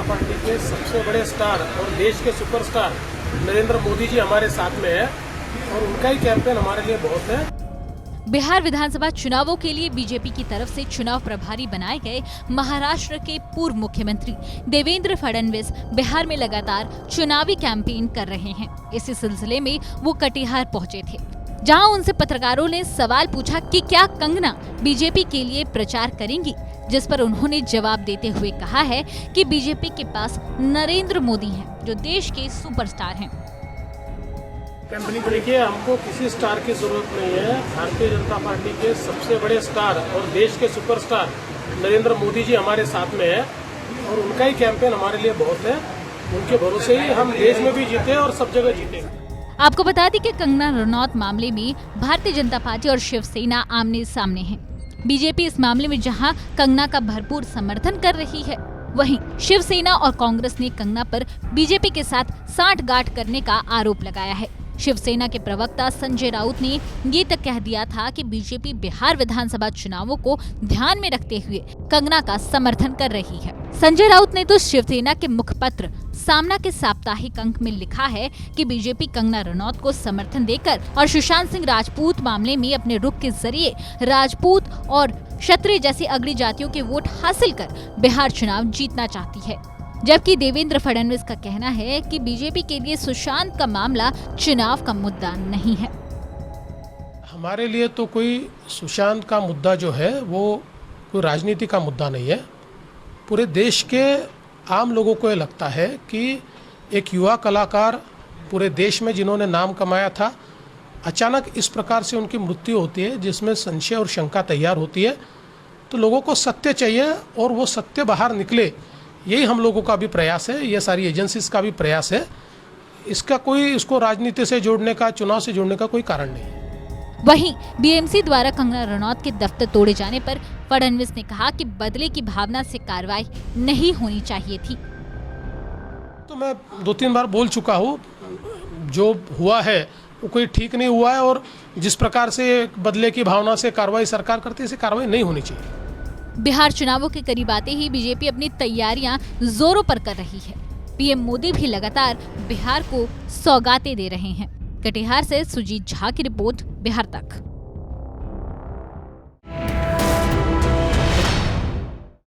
जनता party के सबसे बड़े स्टार और देश के सुपरस्टार नरेंद्र मोदी जी हमारे साथ में है और उनका ही कैंपेन हमारे लिए बहुत है। बिहार विधानसभा चुनावों के लिए बीजेपी की तरफ से चुनाव प्रभारी बनाए गए महाराष्ट्र के पूर्व मुख्यमंत्री देवेंद्र फडणवीस बिहार में लगातार चुनावी कैंपेन कर रहे हैं। इसी सिलसिले में वो कटिहार पहुंचे थे, जहां उनसे पत्रकारों ने सवाल पूछा कि क्या कंगना बीजेपी के लिए प्रचार करेंगी, जिस पर उन्होंने जवाब देते हुए कहा है कि बीजेपी के पास नरेंद्र मोदी हैं, जो देश के सुपरस्टार हैं। कैंपेनिंग देखिए, हमको किसी स्टार की जरूरत नहीं है। भारतीय जनता पार्टी के सबसे बड़े स्टार और देश के सुपरस्टार नरेंद्र मोदी जी हमारे साथ में है और उनका ही कैंपेन हमारे लिए बहुत है। उनके भरोसे ही हम देश में भी जीते और सब जगह जीते। आपको बता दें कि कंगना रनौत मामले में भारतीय जनता पार्टी और शिवसेना आमने सामने है। बीजेपी इस मामले में जहां कंगना का भरपूर समर्थन कर रही है, वहीं शिवसेना और कांग्रेस ने कंगना पर बीजेपी के साथ सांठगांठ करने का आरोप लगाया है। शिवसेना के प्रवक्ता संजय राउत ने ये तक कह दिया था कि बीजेपी बिहार विधानसभा चुनावों को ध्यान में रखते हुए कंगना का समर्थन कर रही है। संजय राउत ने तो शिवसेना के मुखपत्र सामना के साप्ताहिक अंक में लिखा है कि बीजेपी कंगना रनौत को समर्थन देकर और सुशांत सिंह राजपूत मामले में अपने रुख के जरिए राजपूत और क्षत्रिय जैसी अगड़ी जातियों के वोट हासिल कर बिहार चुनाव जीतना चाहती है। जबकि देवेंद्र फडणवीस का कहना है कि बीजेपी के लिए सुशांत का मामला चुनाव का मुद्दा नहीं है। हमारे लिए तो कोई सुशांत का मुद्दा जो है वो कोई राजनीति का मुद्दा नहीं है। पूरे देश के आम लोगों को ये लगता है कि एक युवा कलाकार पूरे देश में जिन्होंने नाम कमाया था, अचानक इस प्रकार से उनकी मृत्यु होती है जिसमें संशय और शंका तैयार होती है। तो लोगों को सत्य चाहिए और वो सत्य बाहर निकले, यही हम लोगों का भी प्रयास है, ये सारी एजेंसीज का भी प्रयास है। इसको राजनीति से जोड़ने का, चुनाव से जोड़ने का कोई कारण नहीं है। वहीं बीएमसी द्वारा कंगना रनौत के दफ्तर तोड़े जाने पर फडणवीस ने कहा कि बदले की भावना से कार्रवाई नहीं होनी चाहिए थी। तो मैं 2-3 बार बोल चुका हूँ, जो हुआ है वो कोई ठीक नहीं हुआ है और जिस प्रकार से बदले की भावना से कार्रवाई सरकार करती है, ऐसी कार्रवाई नहीं होनी चाहिए। बिहार चुनावों के करीब आते ही बीजेपी अपनी तैयारियां जोरों पर कर रही है। पीएम मोदी भी लगातार बिहार को सौगातें दे रहे हैं। कटिहार से सुजीत झा की रिपोर्ट, बिहार तक।